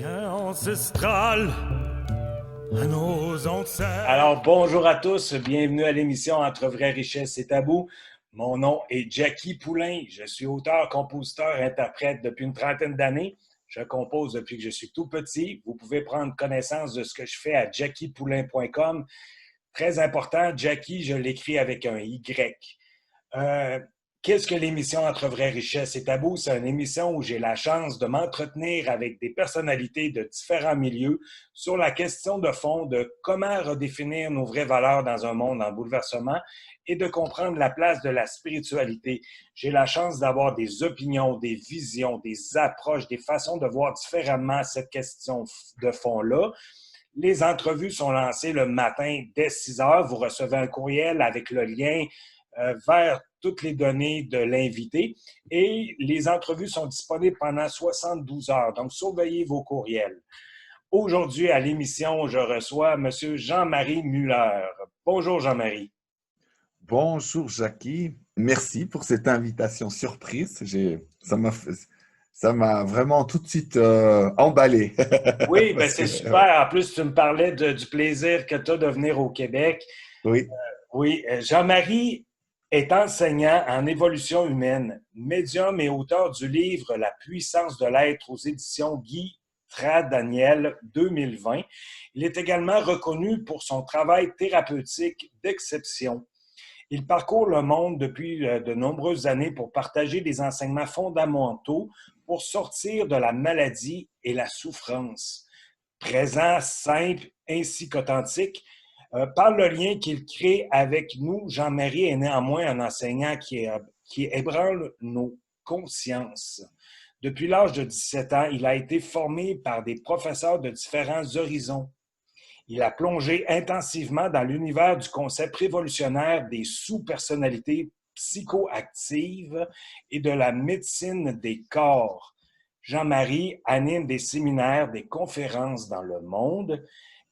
Ancestral à nos ancêtres. Alors, bonjour à tous, bienvenue à l'émission Entre vraies richesses et tabous. Mon nom est Jackie Poulain, je suis auteur, compositeur, interprète depuis une trentaine d'années. Je compose depuis que je suis tout petit. Vous pouvez prendre connaissance de ce que je fais à jackiepoulain.com. Très important, Jackie, je l'écris avec un Y. Qu'est-ce que l'émission Entre vraies richesses et tabous? C'est une émission où j'ai la chance de m'entretenir avec des personnalités de différents milieux sur la question de fond de comment redéfinir nos vraies valeurs dans un monde en bouleversement et de comprendre la place de la spiritualité. J'ai la chance d'avoir des opinions, des visions, des approches, des façons de voir différemment cette question de fond-là. Les entrevues sont lancées le matin dès 6 heures. Vous recevez un courriel avec le lien vers toutes les données de l'invité et les entrevues sont disponibles pendant 72 heures. Donc, surveillez vos courriels. Aujourd'hui, à l'émission, je reçois M. Jean-Marie Muller. Bonjour, Jean-Marie. Bonjour, Jackie. Merci pour cette invitation surprise. Ça m'a vraiment tout de suite emballé. Oui, ben c'est super. En plus, tu me parlais du plaisir que tu as de venir au Québec. Oui. Oui, Jean-Marie est enseignant en évolution humaine, médium et auteur du livre La puissance de l'être aux éditions Guy Trad-Daniel 2020. Il est également reconnu pour son travail thérapeutique d'exception. Il parcourt le monde depuis de nombreuses années pour partager des enseignements fondamentaux pour sortir de la maladie et la souffrance. Présent, simple ainsi qu'authentique, par le lien qu'il crée avec nous, Jean-Marie est néanmoins un enseignant qui ébranle nos consciences. Depuis l'âge de 17 ans, il a été formé par des professeurs de différents horizons. Il a plongé intensivement dans l'univers du concept révolutionnaire des sous-personnalités psychoactives et de la médecine des corps. Jean-Marie anime des séminaires, des conférences dans le monde.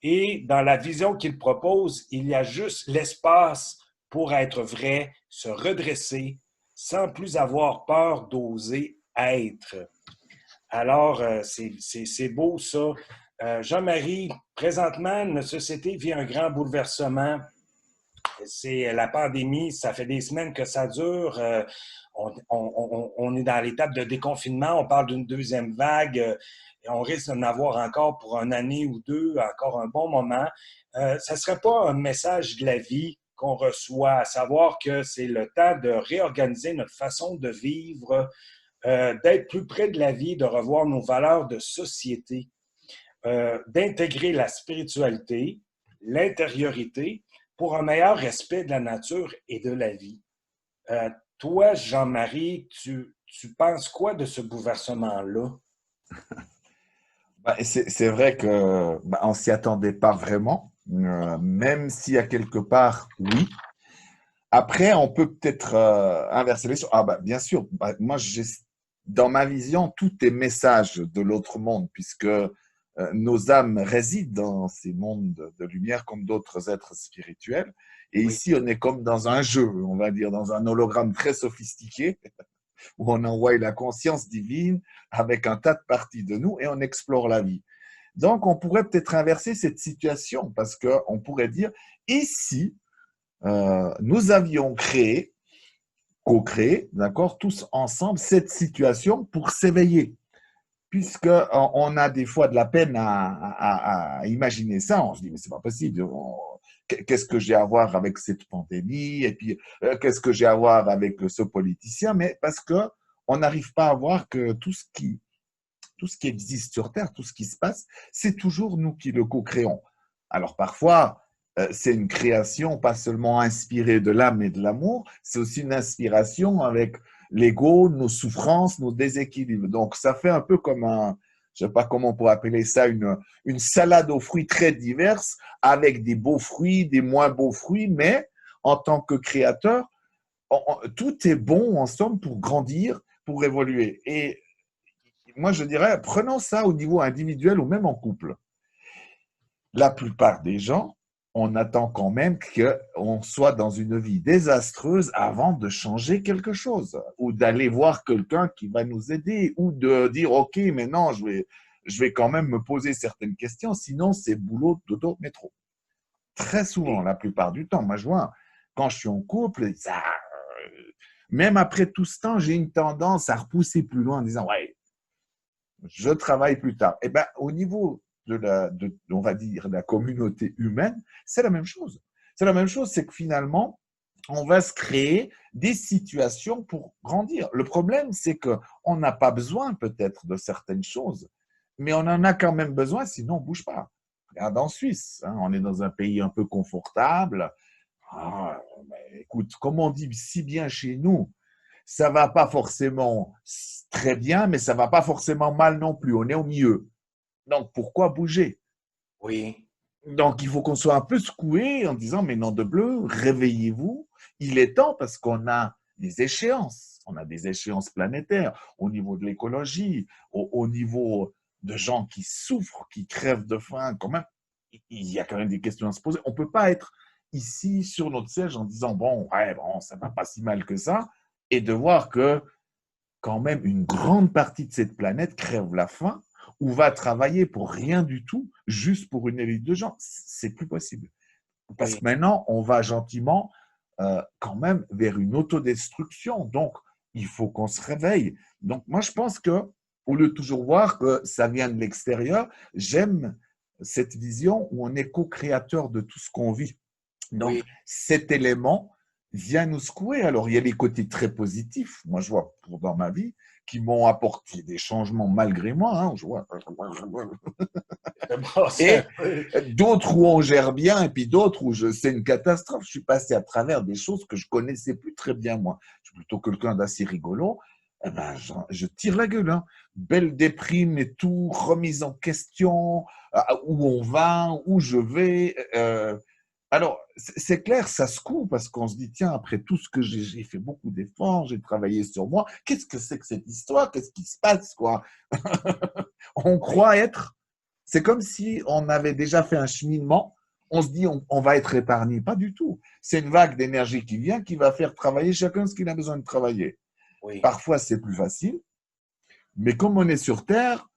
Et dans la vision qu'il propose, il y a juste l'espace pour être vrai, se redresser, sans plus avoir peur d'oser être. Alors, c'est beau ça. Jean-Marie, présentement, notre société vit un grand bouleversement. C'est la pandémie, ça fait des semaines que ça dure. On est dans l'étape de déconfinement, on parle d'une deuxième vague. Et on risque d'en avoir encore pour une année ou deux, encore un bon moment. Ça ne serait pas un message de la vie qu'on reçoit, à savoir que c'est le temps de réorganiser notre façon de vivre, d'être plus près de la vie, de revoir nos valeurs de société, d'intégrer la spiritualité, l'intériorité pour un meilleur respect de la nature et de la vie. Toi, Jean-Marie, tu penses quoi de ce bouleversement-là? C'est vrai qu'on ne s'y attendait pas vraiment, même si à quelque part, oui. Après, on peut peut-être inverser les choses. Bien sûr, moi, dans ma vision, tout est message de l'autre monde, puisque nos âmes résident dans ces mondes de lumière comme d'autres êtres spirituels. Et Oui. ici, on est comme dans un jeu, on va dire, dans un hologramme très sophistiqué, où on envoie la conscience divine avec un tas de parties de nous et on explore la vie. Donc, on pourrait peut-être inverser cette situation parce qu'on pourrait dire, ici, nous avions co-créé, d'accord, tous ensemble, cette situation pour s'éveiller. Puisqu'on a des fois de la peine à imaginer ça, on se dit, mais c'est pas possible. Qu'est-ce que j'ai à voir avec cette pandémie? Et puis, qu'est-ce que j'ai à voir avec ce politicien? Mais parce qu'on n'arrive pas à voir que tout ce qui existe sur Terre, tout ce qui se passe, c'est toujours nous qui le co-créons. Alors parfois, c'est une création pas seulement inspirée de l'âme et de l'amour, c'est aussi une inspiration avec l'ego, nos souffrances, nos déséquilibres. Donc ça fait un peu comme je ne sais pas comment on pourrait appeler ça, une salade aux fruits très diverses, avec des beaux fruits, des moins beaux fruits, mais en tant que créateur, tout est bon en somme pour grandir, pour évoluer. Et moi, je dirais, prenons ça au niveau individuel ou même en couple. La plupart des gens, on attend quand même qu'on soit dans une vie désastreuse avant de changer quelque chose ou d'aller voir quelqu'un qui va nous aider ou de dire, OK, maintenant, je je vais quand même me poser certaines questions, sinon c'est boulot, dodo, métro. Très souvent, la plupart du temps. Moi, je vois, quand je suis en couple, même après tout ce temps, j'ai une tendance à repousser plus loin en disant, ouais, je travaille plus tard. Eh bien, au niveau on va dire, de la communauté humaine, c'est la même chose. C'est la même chose, c'est que finalement, on va se créer des situations pour grandir. Le problème, c'est qu'on n'a pas besoin peut-être de certaines choses, mais on en a quand même besoin, sinon on ne bouge pas. Regarde en Suisse, hein, on est dans un pays un peu confortable. Ah, écoute, comme on dit si bien chez nous, ça ne va pas forcément très bien, mais ça ne va pas forcément mal non plus. On est au milieu. Donc, pourquoi bouger? Oui, Donc, il faut qu'on soit un peu secoué en disant, mais non de bleu, réveillez-vous. Il est temps parce qu'on a des échéances. On a des échéances planétaires au niveau de l'écologie, au niveau de gens qui souffrent, qui crèvent de faim. Quand même, il y a quand même des questions à se poser. On ne peut pas être ici sur notre siège en disant, bon, ouais, bon, ça ne va pas si mal que ça, et de voir que quand même une grande partie de cette planète crève la faim ou va travailler pour rien du tout, juste pour une élite de gens. C'est plus possible. Parce oui, que maintenant, on va gentiment quand même vers une autodestruction. Donc, il faut qu'on se réveille. Donc, moi, je pense que, au lieu de toujours voir que ça vient de l'extérieur, j'aime cette vision où on est co-créateur de tout ce qu'on vit. Donc, oui. cet élément vient nous secouer. Alors, il y a des côtés très positifs, moi, je vois dans ma vie, qui m'ont apporté des changements malgré moi. Hein, je vois. Bon, c'est un Et peu... d'autres où on gère bien, et puis d'autres où c'est une catastrophe. Je suis passé à travers des choses que je connaissais plus très bien, moi. Je suis plutôt quelqu'un d'assez rigolo. Eh ben, je tire la gueule. Hein. Belle déprime et tout, remise en question, où on va, où je vais. Alors, c'est clair, ça secoue parce qu'on se dit, tiens, après tout ce que j'ai fait beaucoup d'efforts, j'ai travaillé sur moi, qu'est-ce que c'est que cette histoire? Qu'est-ce qui se passe, quoi? On croit être, c'est comme si on avait déjà fait un cheminement, on se dit, on va être épargné. Pas du tout. C'est une vague d'énergie qui vient, qui va faire travailler chacun ce qu'il a besoin de travailler. Oui, Parfois, c'est plus facile, mais comme on est sur Terre,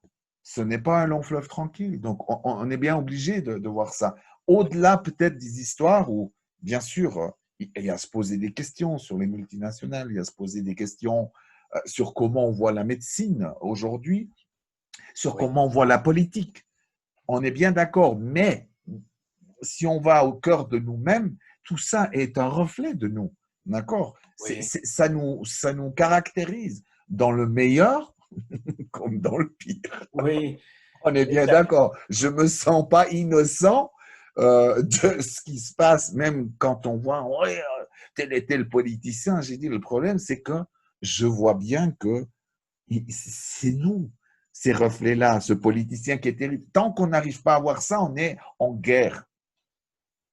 ce n'est pas un long fleuve tranquille. Donc, on est bien obligé de voir ça. Au-delà peut-être des histoires où, bien sûr, il y a à se poser des questions sur les multinationales, il y a à se poser des questions sur comment on voit la médecine aujourd'hui, sur oui, comment on voit la politique. On est bien d'accord, mais si on va au cœur de nous-mêmes, tout ça est un reflet de nous. D'accord? oui, Ça nous caractérise dans le meilleur comme dans le pire. oui. On est bien Exact. d'accord. Je ne me sens pas innocent de ce qui se passe, même quand on voit ouais, tel et tel politicien. J'ai dit, le problème, c'est que je vois bien que c'est nous, ces reflets-là, ce politicien qui est terrible. Tant qu'on n'arrive pas à voir ça, on est en guerre.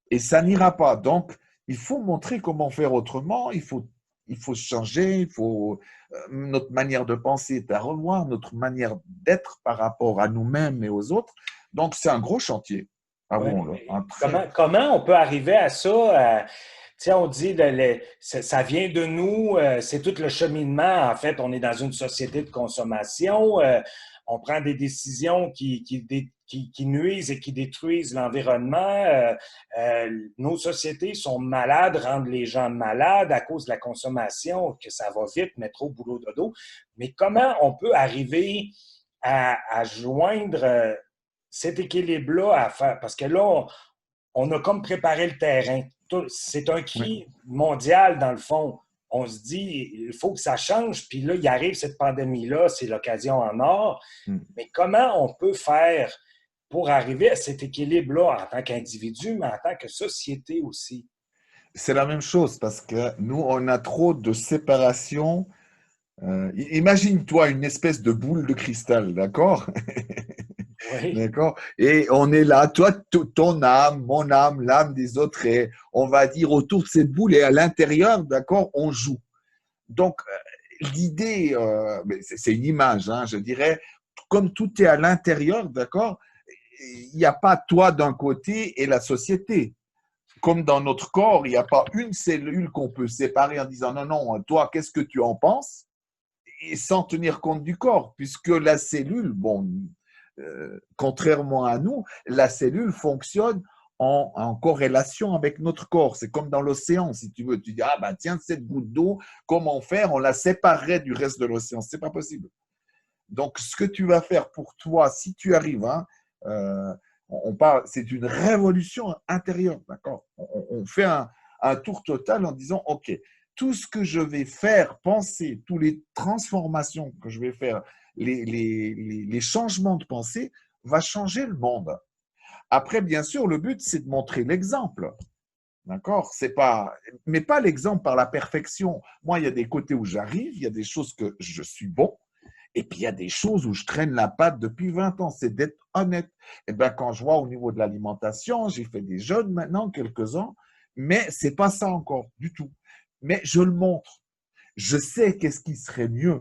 Et ça n'ira pas. Donc, il faut montrer comment faire autrement. Il faut changer. Notre manière de penser est à revoir, notre manière d'être par rapport à nous-mêmes et aux autres. Donc, c'est un gros chantier. Ouais, Avouons-le. mais Un très... comment on peut arriver à ça? Tu sais, on dit ça vient de nous, c'est tout le cheminement. En fait, on est dans une société de consommation. On prend des décisions qui nuisent et qui détruisent l'environnement. Nos sociétés sont malades, rendent les gens malades à cause de la consommation, que ça va vite, métro, boulot, dodo. Mais comment on peut arriver à joindre cet équilibre-là à faire? Parce que là, on a comme préparé le terrain. C'est un Oui. cri mondial, dans le fond. On se dit, il faut que ça change. Puis là, il arrive cette pandémie-là, c'est l'occasion en or. Mm. Mais comment on peut faire pour arriver à cet équilibre-là en tant qu'individu, mais en tant que société aussi? C'est la même chose parce que nous, on a trop de séparation. Imagine-toi une espèce de boule de cristal, d'accord? Oui, D'accord? Et on est là, toi, ton âme, mon âme, l'âme des autres, et on va dire autour de cette boule et à l'intérieur, d'accord, on joue. Donc, l'idée, c'est une image, hein, je dirais, comme tout est à l'intérieur, d'accord, il n'y a pas toi d'un côté et la société. Comme dans notre corps, il n'y a pas une cellule qu'on peut séparer en disant non, non, toi, qu'est-ce que tu en penses? Et sans tenir compte du corps, puisque la cellule, bon, contrairement à nous, la cellule fonctionne en corrélation avec notre corps. C'est comme dans l'océan, si tu veux. Tu dis, ah ben tiens, cette goutte d'eau, comment faire? On la séparerait du reste de l'océan. C'est pas possible. Donc, ce que tu vas faire pour toi, si tu arrives, hein, on parle, c'est une révolution intérieure, d'accord? On fait un tour total en disant, OK, tout ce que je vais faire, penser, toutes les transformations que je vais faire, les changements de pensée, va changer le monde. Après, bien sûr, le but, c'est de montrer l'exemple. D'accord? C'est pas, mais pas l'exemple par la perfection. Moi, il y a des côtés où j'arrive, il y a des choses que je suis bon, et puis il y a des choses où je traîne la patte depuis 20 ans. C'est d'être honnête. Et bien, quand je vois au niveau de l'alimentation, j'ai fait des jeûnes maintenant, quelques-uns, mais c'est pas ça encore du tout. Mais je le montre. Je sais qu'est-ce qui serait mieux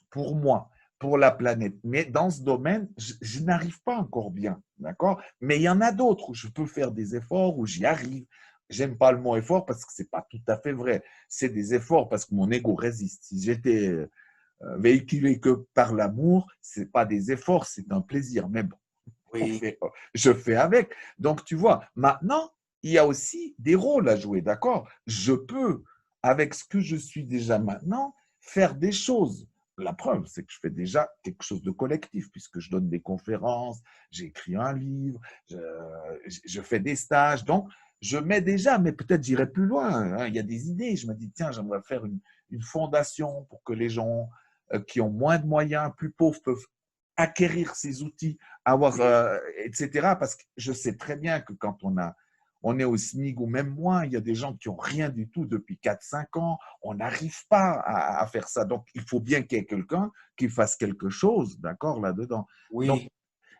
pour moi, pour la planète. Mais dans ce domaine, je n'arrive pas encore bien, d'accord? Mais il y en a d'autres où je peux faire des efforts, où j'y arrive. J'aime pas le mot effort parce que c'est pas tout à fait vrai. C'est des efforts parce que mon ego résiste. Si j'étais véhiculé que par l'amour, c'est pas des efforts, c'est un plaisir. Mais bon, Oui. je fais avec. Donc, tu vois, maintenant, il y a aussi des rôles à jouer, d'accord? Je peux, avec ce que je suis déjà maintenant, faire des choses. La preuve, c'est que je fais déjà quelque chose de collectif, puisque je donne des conférences, j'ai écrit un livre, je fais des stages. Donc, je mets déjà, mais peut-être j'irai plus loin, hein. Il y a des idées. Je me dis, tiens, j'aimerais faire une fondation pour que les gens qui ont moins de moyens, plus pauvres, peuvent acquérir ces outils, avoir, etc. Parce que je sais très bien que quand on est au SMIC ou même moins, il y a des gens qui n'ont rien du tout depuis 4-5 ans. On n'arrive pas à faire ça. Donc, il faut bien qu'il y ait quelqu'un qui fasse quelque chose, d'accord, là-dedans. Oui. Donc,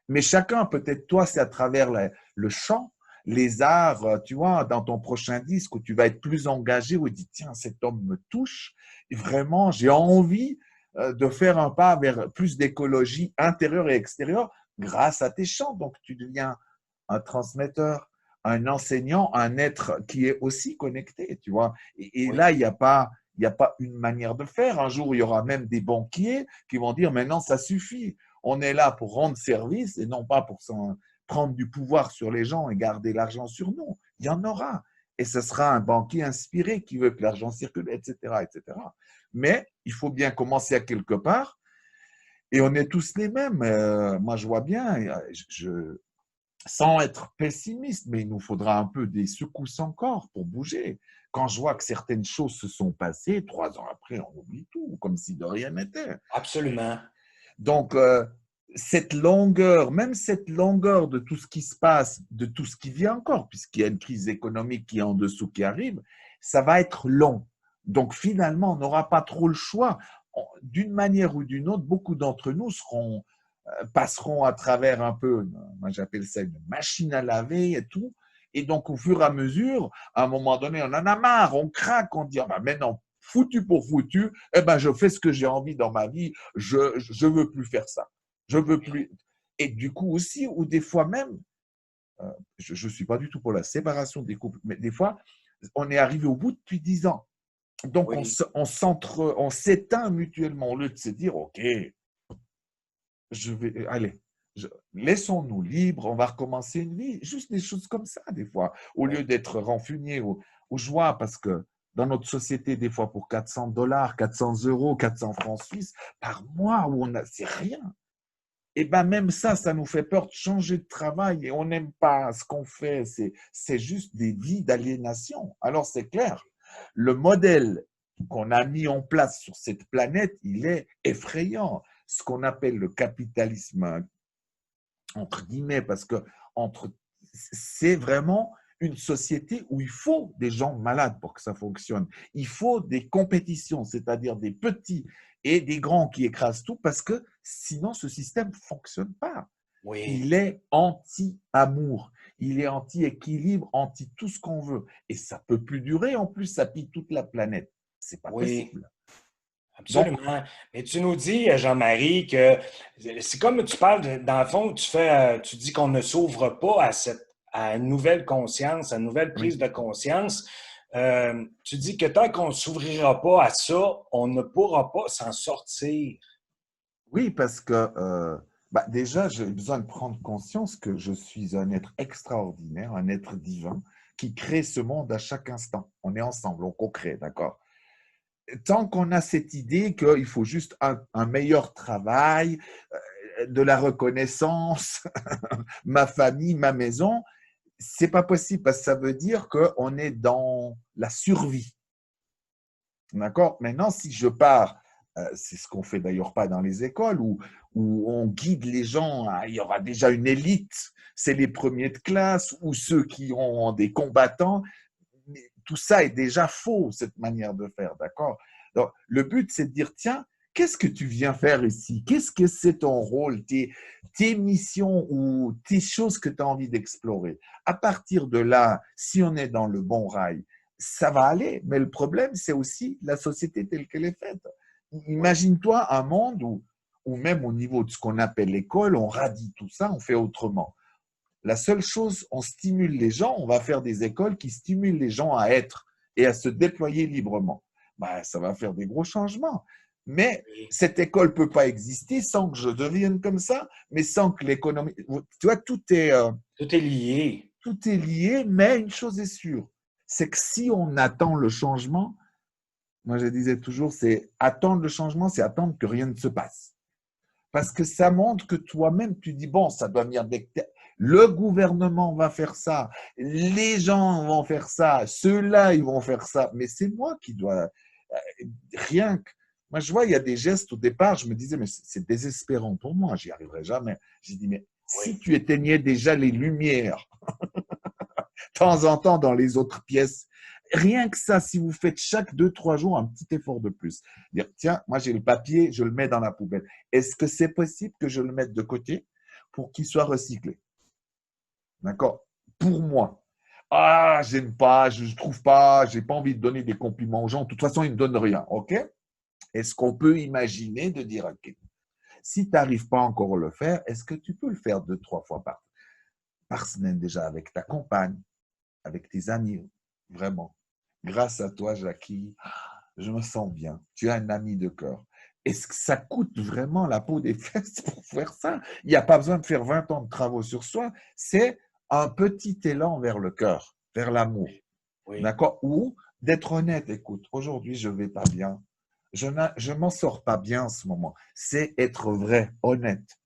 mais chacun, peut-être toi, c'est à travers le chant, les arts, tu vois, dans ton prochain disque, où tu vas être plus engagé, où tu dis, tiens, cet homme me touche, et vraiment, j'ai envie de faire un pas vers plus d'écologie intérieure et extérieure grâce à tes chants. Donc, tu deviens un transmetteur, un enseignant, un être qui est aussi connecté, tu vois. Et Oui. là, il y a pas une manière de faire. Un jour, il y aura même des banquiers qui vont dire, maintenant, ça suffit. On est là pour rendre service et non pas pour prendre du pouvoir sur les gens et garder l'argent sur nous. Il y en aura. Et ce sera un banquier inspiré qui veut que l'argent circule, etc., etc. Mais il faut bien commencer à quelque part. Et on est tous les mêmes. Moi, je vois bien, sans être pessimiste, mais il nous faudra un peu des secousses encore pour bouger. Quand je vois que certaines choses se sont passées, 3 ans après, on oublie tout, comme si de rien n'était. Absolument. Donc, cette longueur, même cette longueur de tout ce qui se passe, de tout ce qui vient encore, puisqu'il y a une crise économique qui est en dessous, qui arrive, ça va être long. Donc, finalement, on n'aura pas trop le choix. D'une manière ou d'une autre, beaucoup d'entre nous passeront à travers un peu, moi j'appelle ça une machine à laver et tout. Et donc, au fur et à mesure, à un moment donné, on en a marre, on craque, on dit, ah ben maintenant, foutu pour foutu, eh ben, je fais ce que j'ai envie dans ma vie, je veux plus faire ça. Je veux plus. Et du coup aussi, ou des fois même, je ne suis pas du tout pour la séparation des couples, mais des fois, on est arrivé au bout depuis 10 ans. Donc, Oui. on s'éteint mutuellement au lieu de se dire, OK, allez, laissons-nous libres, on va recommencer une vie. Juste des choses comme ça, des fois, au lieu d'être rancunier ou joie, parce que dans notre société, des fois, pour 400 $, 400 €, 400 francs suisses par mois, c'est rien. Et bien, même ça nous fait peur de changer de travail et on n'aime pas ce qu'on fait. C'est juste des vies d'aliénation. Alors, c'est clair, le modèle qu'on a mis en place sur cette planète, il est effrayant. Ce qu'on appelle le capitalisme, entre guillemets, parce que c'est vraiment une société où il faut des gens malades pour que ça fonctionne. Il faut des compétitions, c'est-à-dire des petits et des grands qui écrasent tout, parce que sinon ce système ne fonctionne pas. Oui. Il est anti-amour, il est anti-équilibre, anti tout ce qu'on veut. Et ça ne peut plus durer, en plus ça pille toute la planète. C'est pas Oui. possible. Absolument. Donc, Mais tu nous dis, Jean-Marie, que c'est comme tu parles, dans le fond, tu dis qu'on ne s'ouvre pas à une nouvelle conscience, à une nouvelle prise oui. de conscience. Tu dis que tant qu'on ne s'ouvrira pas à ça, on ne pourra pas s'en sortir. Oui, parce que Bah, déjà, j'ai besoin de prendre conscience que je suis un être extraordinaire, un être divin qui crée ce monde à chaque instant. On est ensemble, on co-crée, d'accord? Tant qu'on a cette idée qu'il faut juste un meilleur travail, de la reconnaissance, ma famille, ma maison, c'est pas possible parce que ça veut dire qu'on est dans la survie. D'accord? Maintenant, si je pars, c'est ce qu'on fait d'ailleurs pas dans les écoles, où on guide les gens, il y aura déjà une élite, c'est les premiers de classe, ou ceux qui ont des combattants. Mais tout ça est déjà faux, cette manière de faire, d'accord? Donc, le but, c'est de dire, tiens, qu'est-ce que tu viens faire ici? Qu'est-ce que c'est ton rôle, tes missions ou tes choses que tu as envie d'explorer? À partir de là, si on est dans le bon rail, ça va aller. Mais le problème, c'est aussi la société telle qu'elle est faite. Oui, Imagine-toi un monde où même au niveau de ce qu'on appelle l'école, on radie tout ça, on fait autrement. La seule chose, on stimule les gens, on va faire des écoles qui stimulent les gens à être et à se déployer librement. Ben, ça va faire des gros changements. Mais oui. cette école ne peut pas exister sans que je devienne comme ça, mais sans que l'économie. Tu vois, Tout est lié. tout est lié, mais une chose est sûre, c'est que si on attend le changement, moi je disais toujours, c'est attendre le changement, c'est attendre que rien ne se passe. Parce que ça montre que toi-même, tu dis, bon, ça doit venir le gouvernement va faire ça, les gens vont faire ça, ceux-là, ils vont faire ça, mais c'est moi qui dois, rien que, moi je vois, il y a des gestes au départ, je me disais, mais c'est désespérant pour moi, j'y arriverai jamais. J'ai dit, mais si Oui, tu éteignais déjà les lumières, de temps en temps dans les autres pièces, rien que ça, si vous faites chaque 2, 3 jours un petit effort de plus, dire, tiens, moi j'ai le papier, je le mets dans la poubelle. Est-ce que c'est possible que je le mette de côté pour qu'il soit recyclé? D'accord? Pour moi. Ah, j'aime pas, je trouve pas, j'ai pas envie de donner des compliments aux gens. De toute façon, ils ne me donnent rien. OK? Est-ce qu'on peut imaginer de dire, OK, si tu n'arrives pas encore à le faire, est-ce que tu peux le faire 2, 3 fois par semaine déjà avec ta compagne, avec tes amis? Vraiment. Grâce à toi, Jackie, je me sens bien. Tu as un ami de cœur. Est-ce que ça coûte vraiment la peau des fesses pour faire ça? Il n'y a pas besoin de faire 20 ans de travaux sur soi. C'est un petit élan vers le cœur, vers l'amour. oui, oui, D'accord? Ou d'être honnête. Écoute, aujourd'hui, je ne vais pas bien. Je ne m'en sors pas bien en ce moment. C'est être vrai, honnête.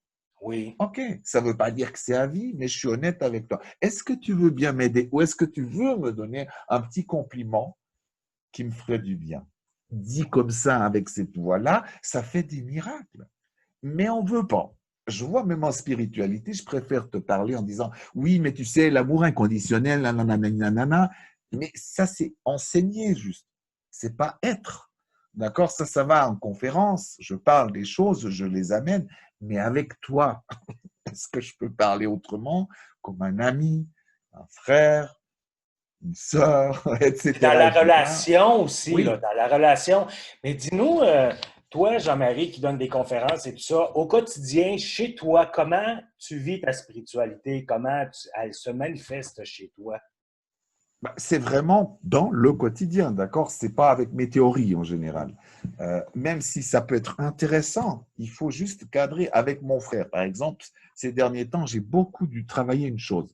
oui. OK, ça ne veut pas dire que c'est à vie, mais je suis honnête avec toi. Est-ce que tu veux bien m'aider ou est-ce que tu veux me donner un petit compliment qui me ferait du bien? Dit comme ça, avec cette voix-là, ça fait des miracles. Mais on ne veut pas. Je vois même en spiritualité, je préfère te parler en disant, oui, mais tu sais, l'amour inconditionnel, nanana, nanana, mais ça, c'est enseigner juste. C'est pas être. D'accord? Ça va en conférence. Je parle des choses, je les amène, mais avec toi, est-ce que je peux parler autrement, comme un ami, un frère, une sœur, C'est dans la etc., etc.? relation aussi, là, Oui. dans la relation. Mais dis-nous, toi, Jean-Marie, qui donne des conférences et tout ça, au quotidien, chez toi, comment tu vis ta spiritualité? Elle se manifeste chez toi? Bah, c'est vraiment dans le quotidien, d'accord? C'est pas avec mes théories en général. Même si ça peut être intéressant, il faut juste cadrer avec mon frère. Par exemple, ces derniers temps, j'ai beaucoup dû travailler une chose.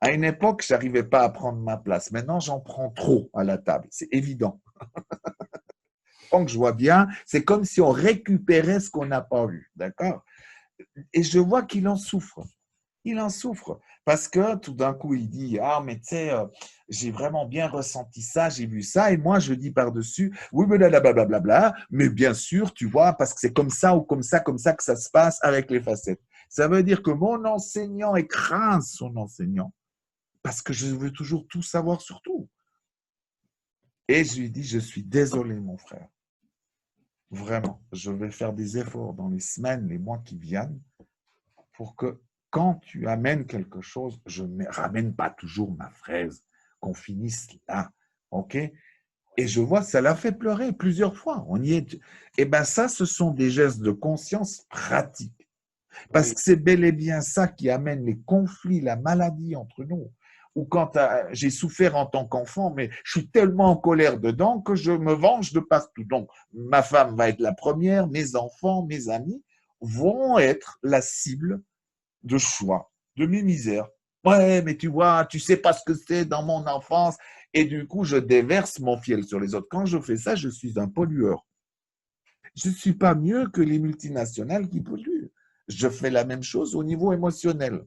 À une époque, je n'arrivais pas à prendre ma place. Maintenant, j'en prends trop à la table. C'est évident. Tant que je vois bien, c'est comme si on récupérait ce qu'on n'a pas vu, d'accord? Et je vois qu'il en souffre. Il en souffre parce que tout d'un coup, il dit, ah, mais tu sais, j'ai vraiment bien ressenti ça, j'ai vu ça, et moi, je dis par-dessus, oui, mais blablabla, mais bien sûr, tu vois, parce que c'est comme ça ou comme ça que ça se passe avec les facettes. Ça veut dire que mon enseignant écrase son enseignant parce que je veux toujours tout savoir sur tout. Et je lui dis, je suis désolé, mon frère. Vraiment, je vais faire des efforts dans les semaines, les mois qui viennent pour que quand tu amènes quelque chose, je ne ramène pas toujours ma fraise, qu'on finisse là. OK? Et Oui, je vois, ça l'a fait pleurer plusieurs fois. On y est. Eh bien, ça, ce sont des gestes de conscience pratiques. Parce oui, que c'est bel et bien ça qui amène les conflits, la maladie entre nous. Ou quand j'ai souffert en tant qu'enfant, mais je suis tellement en colère dedans que je me venge de partout. Donc, ma femme va être la première, mes enfants, mes amis. vont être la cible de choix, de mes misères. Ouais, mais tu vois, tu sais pas ce que c'est dans mon enfance. Et du coup, je déverse mon fiel sur les autres. Quand je fais ça, je suis un pollueur. Je ne suis pas mieux que les multinationales qui polluent. Je fais la même chose au niveau émotionnel.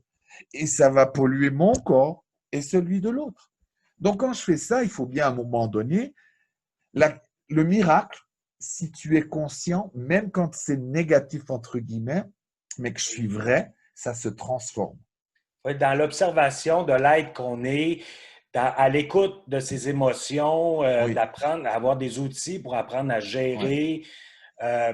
Et ça va polluer mon corps et celui de l'autre. Donc, quand je fais ça, il faut bien à un moment donné, le miracle, si tu es conscient, même quand c'est négatif, entre guillemets, mais que je suis vrai, ça se transforme. Faut être dans l'observation de l'être qu'on est, à l'écoute de ses émotions, Oui, d'apprendre à avoir des outils pour apprendre à ouais. gérer,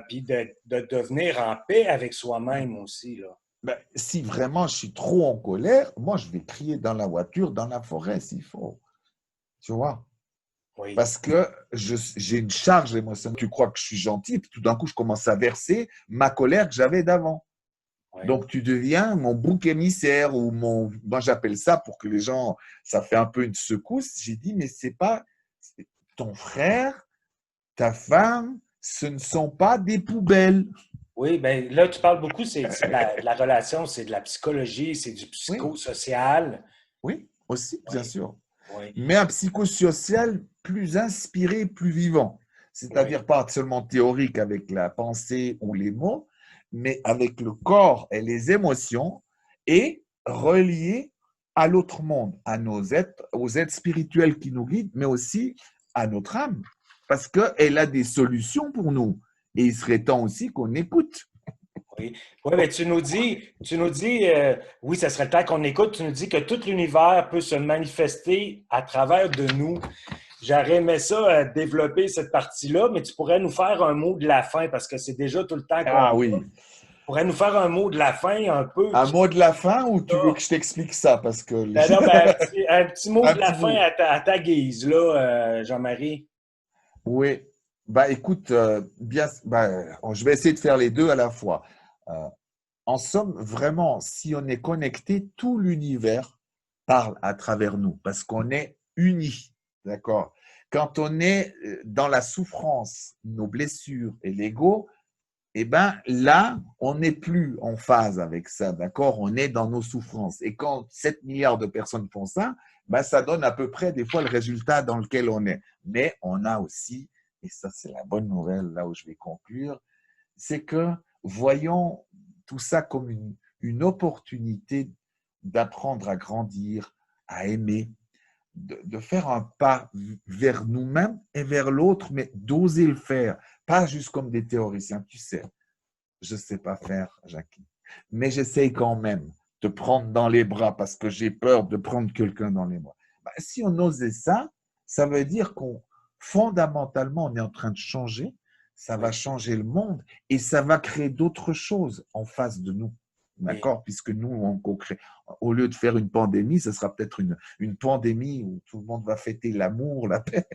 puis de devenir en paix avec soi-même aussi, là. Ben, si vraiment je suis trop en colère, moi, je vais crier dans la voiture, dans la forêt, s'il faut. Tu vois? Oui, Parce que j'ai une charge émotionnelle. Tu crois que je suis gentil, puis tout d'un coup, je commence à verser ma colère que j'avais d'avant. oui. Donc, tu deviens mon bouc émissaire ou mon. Moi, j'appelle ça pour que les gens. Ça fait un peu une secousse. J'ai dit, mais c'est pas. Ton frère, ta femme, ce ne sont pas des poubelles. Oui, bien là, tu parles beaucoup, c'est de la relation, c'est de la psychologie, c'est du Oui, psychosocial. oui, aussi, bien Oui, sûr. oui, Mais un psychosocial plus inspiré, plus vivant. oui. C'est-à-dire pas seulement théorique avec la pensée ou les mots, mais avec le corps et les émotions et relié à l'autre monde, à nos êtres, aux êtres spirituels qui nous guident, mais aussi à notre âme, parce qu'elle a des solutions pour nous. Et il serait temps aussi qu'on écoute. Oui, oui, mais oui, ça serait le temps qu'on écoute. Tu nous dis que tout l'univers peut se manifester à travers de nous. J'aurais aimé ça, développer cette partie-là, mais tu pourrais nous faire un mot de la fin parce que c'est déjà tout le temps qu'on Ah a. oui. Tu pourrais nous faire un mot de la fin un peu. Un mot de la fin ou tu veux que je t'explique ça? Parce que Ben non, ben, un petit mot un de la petit fin bout. à ta guise, là, Jean-Marie. Oui, bah écoute, bien, bah, je vais essayer de faire les deux à la fois. Euh, en somme, vraiment, si on est connecté, tout l'univers parle à travers nous parce qu'on est unis, d'accord? Quand on est dans la souffrance, nos blessures et l'ego, eh ben là, on n'est plus en phase avec ça, d'accord? On est dans nos souffrances. Et quand 7 milliards de personnes font ça, ben ça donne à peu près des fois le résultat dans lequel on est. Mais on a aussi, et ça c'est la bonne nouvelle, là où je vais conclure, c'est que voyons tout ça comme une opportunité d'apprendre à grandir, à aimer, de faire un pas vers nous-mêmes et vers l'autre, mais d'oser le faire, pas juste comme des théoriciens, tu sais. Je ne sais pas faire, Jackie. Mais j'essaye quand même de prendre dans les bras parce que j'ai peur de prendre quelqu'un dans les bras. Bah, si on osait ça, ça veut dire qu'on fondamentalement, on est en train de changer. Ça va Oui, changer le monde et ça va créer d'autres choses en face de nous. oui, D'accord? Puisque nous, on co-crée. Au lieu de faire une pandémie, ce sera peut-être une pandémie où tout le monde va fêter l'amour, la paix,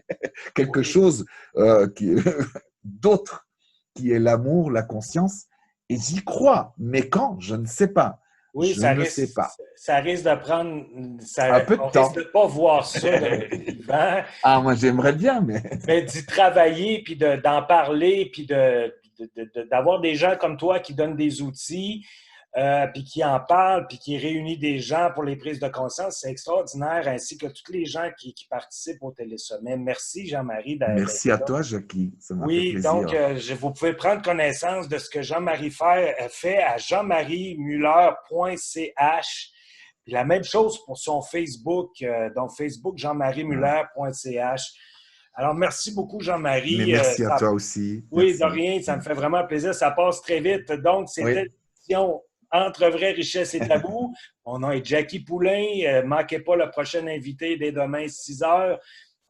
quelque oui. chose qui d'autre qui est l'amour, la conscience. Et j'y crois. Mais quand? Je ne sais pas. Oui, Je ne sais pas. ça risque de prendre, Un peu de on risque de temps. pas voir ça de notre vivant, Ah, moi, j'aimerais bien, mais. mais d'y travailler, puis d'en parler, puis d'avoir des gens comme toi qui donnent des outils, puis qui en parlent, puis qui réunissent des gens pour les prises de conscience, c'est extraordinaire, ainsi que tous les gens qui participent au Télésommet. Merci, Jean-Marie, d'être Merci à là. toi, Jackie. Ça m'a fait Oui, donc, plaisir. vous pouvez prendre connaissance de ce que Jean-Marie fait à jeanmariemuller.ch. Puis la même chose pour son Facebook, donc Facebook jeanmariemuller.ch. Alors, merci beaucoup, Mais Jean-Marie. merci à toi aussi. Oui, de Merci. rien, ça me fait vraiment plaisir. Ça passe très vite. Donc, c'était Oui, l'émission Entre vraie richesse et tabou. Mon nom est Jackie Poulain. Manquez pas le prochain invité dès demain, 6 heures.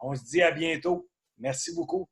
On se dit à bientôt. Merci beaucoup.